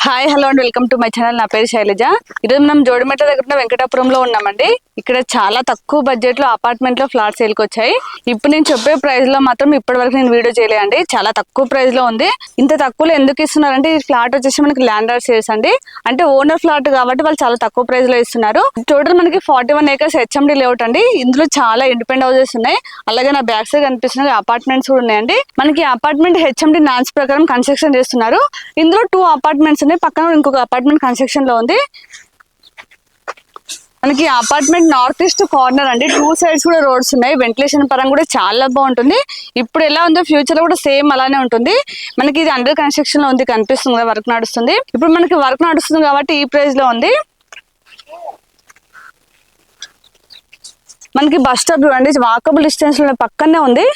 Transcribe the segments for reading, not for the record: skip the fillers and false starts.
Hi hello and welcome to my channel. నా పేరు శైలజ. ఈరోజు మనం జోడిమెట్ల దగ్గర ఉన్న వెంకటాపురంలో ఉన్నామండి. ఇక్కడ చాలా తక్కువ బడ్జెట్ లో అపార్ట్మెంట్ లో ఫ్లాట్స్ సేల్కి వచ్చాయి. ఇప్పుడు నేను చెప్పే ప్రైస్ లో మాత్రం ఇప్పటి వరకు నేను వీడియో చేయలేండి. చాలా తక్కువ ప్రైస్ లో ఉంది. ఇంత తక్కువలో ఎందుకు ఇస్తున్నారంటే ఈ ఫ్లాట్ వచ్చేసి మనకి ల్యాండ్ లార్డ్ షేర్స్ అండి. అంటే ఓనర్ ఫ్లాట్ కాబట్టి వాళ్ళు చాలా తక్కువ ప్రైస్ లో ఇస్తున్నారు. టోటల్ మనకి 41 acres హెచ్ఎండి లేఅవుట్ అండి. ఇందులో చాలా ఇండిపెండెంట్ హౌసెస్ ఉన్నాయి. అలాగే నా బ్యాక్ సైడ్ కనిపిస్తున్న అపార్ట్మెంట్స్ కూడా ఉన్నాయండి. మనకి అపార్ట్మెంట్ హెచ్ఎండి నాన్స్ ప్రకారం కన్స్ట్రక్షన్ చేస్తున్నారు. ఇందులో 2 అపార్ట్మెంట్స్ ఉన్నాయి. పక్కన ఇంకొక అపార్ట్మెంట్ కన్స్ట్రక్షన్ లో ఉంది. మనకి అపార్ట్మెంట్ నార్త్ ఈస్ట్ కార్నర్ అండి. 2 sides కూడా రోడ్స్ ఉన్నాయి. వెంటిలేషన్ పరంగా కూడా చాలా బాగుంటుంది. ఇప్పుడు ఎలా ఉందో ఫ్యూచర్ లో కూడా సేమ్ అలానే ఉంటుంది. మనకి ఇది అండర్ కన్స్ట్రక్షన్ లో ఉంది, కనిపిస్తుంది కదా, వర్క్ నడుస్తుంది. ఇప్పుడు మనకి వర్క్ నడుస్తుంది కాబట్టి ఈ ప్రైస్ లో ఉంది. మనకి బస్ స్టాప్ చూడండి, వాకబుల్ డిస్టెన్స్ లో పక్కనే ఉంది.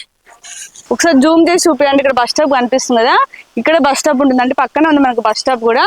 ఒకసారి జూమ్ చేసి చూపించండి. ఇక్కడ బస్ స్టాప్ కనిపిస్తుంది కదా, ఇక్కడ బస్ స్టాప్ ఉంటుందండి. పక్కనే ఉంది మనకి బస్ స్టాప్ కూడా.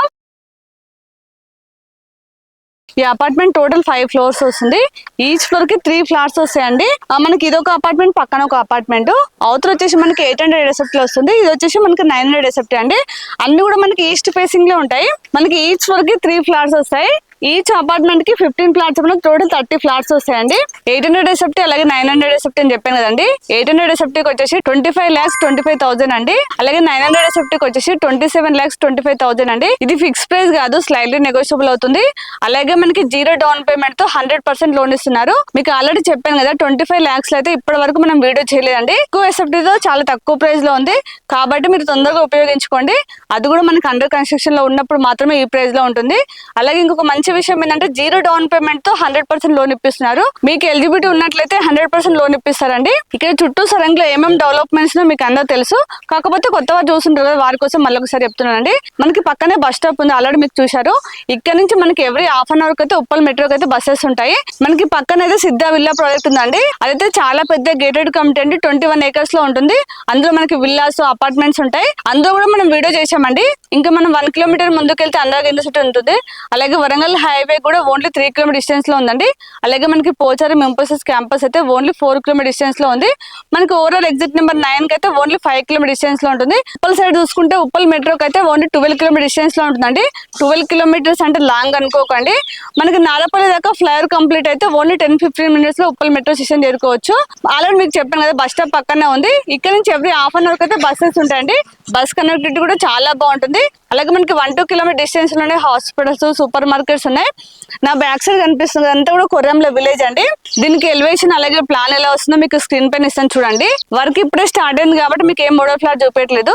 ఈ అపార్ట్మెంట్ టోటల్ 5 floors వస్తుంది. ఈచ్ ఫ్లోర్ కి 3 flats వస్తాయండి. మనకి ఇదొక అపార్ట్మెంట్, పక్కన ఒక అపార్ట్మెంట్. అవతల వచ్చేసి మనకి 800 SFT వస్తుంది. ఇది వచ్చేసి మనకి 900 SFT అండి. అన్ని కూడా మనకి ఈస్ట్ ఫేసింగ్ లో ఉంటాయి. మనకి ఈచ్ ఫ్లోర్ కి 3 flats వస్తాయి. ఈచ్ అపార్ట్మెంట్ కి 15 flats టోటల్ 30 flats వస్తాయండి. 800 SFT అలాగే 900 SFT అని చెప్పాను కదండి. 800 SFT కి వచ్చేసి 25,25,000 అండి. అలాగే 900 SFT కి వచ్చేసి 27,25,000 అండి. ఇది ఫిక్స్ ప్రైస్ కాదు, స్లైడ్లీ నెగోషియబుల్ అవుతుంది. అలాగే మనకి 0 డౌన్ పేమెంట్ తో 100% లోన్ ఇస్తున్నారు. మీకు ఆల్రెడీ చెప్పాను కదా, 25 lakhs అయితే ఇప్పటి వరకు మనం వీడియో చేయలేదండి. ఎక్కువ SFT తో చాలా తక్కువ ప్రైస్ లో ఉంది కాబట్టి మీరు తొందరగా ఉపయోగించుకోండి. అది కూడా మనకి అండర్ కన్స్ట్రక్షన్ లో ఉన్నప్పుడు మాత్రమే ఈ ప్రైస్ లో ఉంటుంది. అలాగే ఇంకొక మంచి విషయం ఏంటంటే 0 డౌన్ పేమెంట్ తో 100% లోన్ ఇప్పిస్తున్నారు. మీకు ఎలిజిబిలిటీ ఉన్నట్లయితే 100% లోన్ ఇప్పిస్తారండి. ఇక్కడ చుట్టూ సరంగా ఏమేమి డెవలప్మెంట్స్ మీకు అందరూ తెలుసు. కాకపోతే కొత్తగా చూస్తుంటారు కదా, వారి కోసం మళ్ళీ ఒకసారి చెప్తున్నానండి. మనకి పక్కనే బస్ స్టాప్ ఉంది, ఆల్రెడీ మీకు చూశారు. ఇక్కడ నుంచి మనకి ఎవ్రీ హాఫ్ అన్ అవర్ అయితే ఉప్పల్ మెట్రోకి అయితే బస్సెస్ ఉంటాయి. మనకి పక్కన అయితే సిద్ధా విల్లా ప్రాజెక్ట్ ఉందండి. అదైతే చాలా పెద్ద గేటెడ్ కమ్యూనిటీ అండి. 21 acres లో ఉంటుంది. అందులో మనకి విల్లాస్, అపార్ట్మెంట్స్ ఉంటాయి. అందులో కూడా మనం వీడియో చేసామండి. ఇంకా మనం 1 kilometer ముందుకెళ్తే అందరికి యూనివర్సిటీ ఉంటుంది. అలాగే వరంగల్ హైవే కూడా ఓన్లీ 3 km డిస్టెన్స్ లో ఉందండి. అలాగే మనకి పోచారం ఎంపసిస్ క్యాంపస్ అయితే ఓన్లీ 4 km డిస్టెన్స్ లో ఉంది. మనకి ఓవరాల్ ఎగ్జిట్ నెంబర్ 9 కి అయితే ఓన్లీ 5 km డిస్టెన్స్ లో ఉంటుంది. ఉప్పల్ సైడ్ చూసుకుంటే ఉప్పల్ మెట్రోకి అయితే ఓన్లీ 12 km డిస్టెన్స్ లో ఉంటుందండి. 12 kilometers అంటే లాంగ్ అనుకోకండి. మనకి నారపల్లి దాకా ఫ్లైఓవర్ కంప్లీట్ అయితే ఓన్లీ 10-15 minutes లో ఉప్పల్ మెట్రో స్టేషన్ చేరుకోవచ్చు. ఆల్రెడీ మీకు చెప్పాను కదా, బస్ స్టాప్ పక్కనే ఉంది. ఇక్కడ నుంచి ఎవ్రీ హాఫ్ అన్ అవర్ అయితే బస్సెస్ ఉంటాయండి. బస్ కనెక్టివిటీ కూడా చాలా బాగుంటుంది. అలాగే మనకి 1-2 km డిస్టెన్స్ లోనే హాస్పిటల్స్, సూపర్ మార్కెట్స్ ఉన్నాయి. నా బ్యాక్ సైడ్ కనిపిస్తుంది అంతా కూడా కొర్రంల విలేజ్ అండి. దీనికి ఎలివేషన్ అలాగే ప్లాన్ ఎలా వస్తుందో మీకు స్క్రీన్ పైన ఇస్తాను చూడండి. వర్క్ ఇప్పుడే స్టార్ట్ అయింది కాబట్టి మీకు ఏం మోడల్ ఫ్లాట్ చూపించట్లేదు.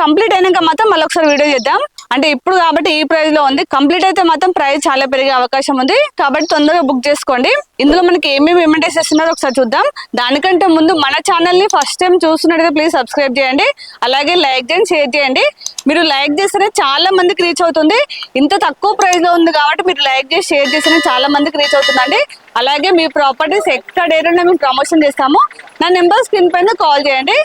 కంప్లీట్ అయినాక మాత్రం మళ్ళీ ఒకసారి వీడియో చేద్దాం. అంటే ఇప్పుడు కాబట్టి ఈ ప్రైస్ లో ఉంది. కంప్లీట్ అయితే మాత్రం ప్రైస్ చాలా పెరిగే అవకాశం ఉంది కాబట్టి తొందరగా బుక్ చేసుకోండి. ఇందులో మనకి ఏమేమి ఇన్వెంటరీస్ ఇస్తున్నారో ఒకసారి చూద్దాం. దానికంటే ముందు మన ఛానల్ ని ఫస్ట్ టైం చూస్తున్నట్టయితే ప్లీజ్ సబ్స్క్రైబ్ చేయండి. అలాగే లైక్ చేయండి, షేర్ చేయండి. మీరు లైక్ చేస్తేనే చాలా మందికి రీచ్ అవుతుంది. ఇంత తక్కువ ప్రైస్ లో ఉంది కాబట్టి మీరు లైక్ చేసి షేర్ చేస్తేనే చాలా మందికి రీచ్ అవుతుందండి. అలాగే మీ ప్రాపర్టీస్ ఎక్కడ ఏదైనా మేము ప్రమోషన్ చేస్తాము. నా నెంబర్ స్క్రీన్ పైన కాల్ చేయండి.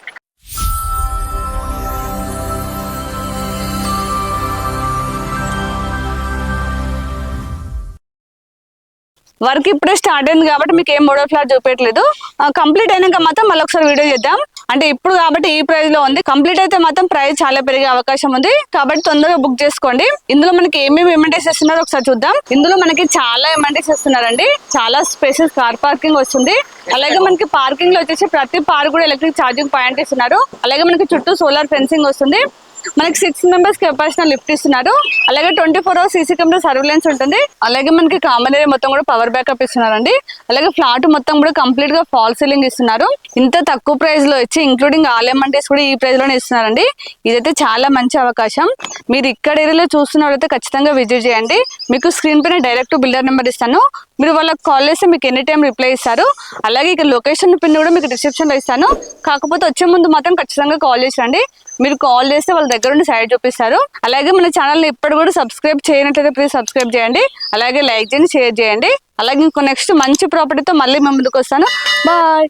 వర్క్ ఇప్పుడే స్టార్ట్ అయింది కాబట్టి మీకు ఏం మోడల్ ఫ్లాట్ చూపించట్లేదు. కంప్లీట్ అయినాక మాత్రం మళ్ళీ ఒకసారి వీడియో చేద్దాం. అంటే ఇప్పుడు కాబట్టి ఈ ప్రైస్ లో ఉంది. కంప్లీట్ అయితే మాత్రం ప్రైస్ చాలా పెరిగే అవకాశం ఉంది కాబట్టి తొందరగా బుక్ చేసుకోండి. ఇందులో మనకి ఏమేమి ఎమ్యూనిటీస్ ఇస్తున్నారో ఒకసారి చూద్దాం. ఇందులో మనకి చాలా ఎమ్యూనిటీస్ ఇస్తున్నారండి. చాలా స్పేసెస్ కార్ పార్కింగ్ వస్తుంది. అలాగే మనకి పార్కింగ్ లో వచ్చేసి ప్రతి పార్క్ కూడా ఎలక్ట్రిక్ ఛార్జింగ్ పాయింట్ ఇస్తున్నారు. అలాగే మనకి చుట్టూ సోలార్ ఫెన్సింగ్ వస్తుంది. మనకి 6 members కెపాసిటీ లిఫ్ట్ ఇస్తున్నారు. అలాగే 24 hours CC కెమెరా సర్వేలెన్స్ ఉంటుంది. అలాగే మనకి కామన్ ఏరియా మొత్తం కూడా పవర్ బ్యాకప్ ఇస్తున్నారండి. అలాగే ఫ్లాట్ మొత్తం కూడా కంప్లీట్ గా ఫాల్ సీలింగ్ ఇస్తున్నారు. ఇంత తక్కువ ప్రైస్ లో ఇచ్చి ఇంక్లూడింగ్ ఆల్ ఎమ్యూనిటీస్ కూడా ఈ ప్రైస్ లోనే ఇస్తున్నారండి. ఇదైతే చాలా మంచి అవకాశం. మీరు ఇక్కడ ఏరియాలో చూస్తున్నట్లయితే ఖచ్చితంగా విజిట్ చేయండి. మీకు స్క్రీన్ పైన డైరెక్ట్ బిల్డర్ నెంబర్ ఇస్తాను. మీరు వాళ్ళకి కాల్ చేస్తే మీకు ఎనీ టైం రిప్లై ఇస్తారు. అలాగే ఇక్కడ లొకేషన్ పిన్ కూడా మీకు డిస్క్రిప్షన్ లో ఇస్తాను. కాకపోతే వచ్చే ముందు మాత్రం ఖచ్చితంగా కాల్ చేసి రండి. మీరు కాల్ చేస్తే వాళ్ళ దగ్గర నుండి సైడ్ చూపిస్తారు. అలాగే మన ఛానల్ ఇప్పుడు కూడా సబ్స్క్రైబ్ చేయనట్లయితే ప్లీజ్ సబ్స్క్రైబ్ చేయండి. అలాగే లైక్ చేయండి, షేర్ చేయండి. అలాగే ఇంకో నెక్స్ట్ మంచి ప్రాపర్టీతో మళ్ళీ మేము ముందుకు వస్తాను. బాయ్.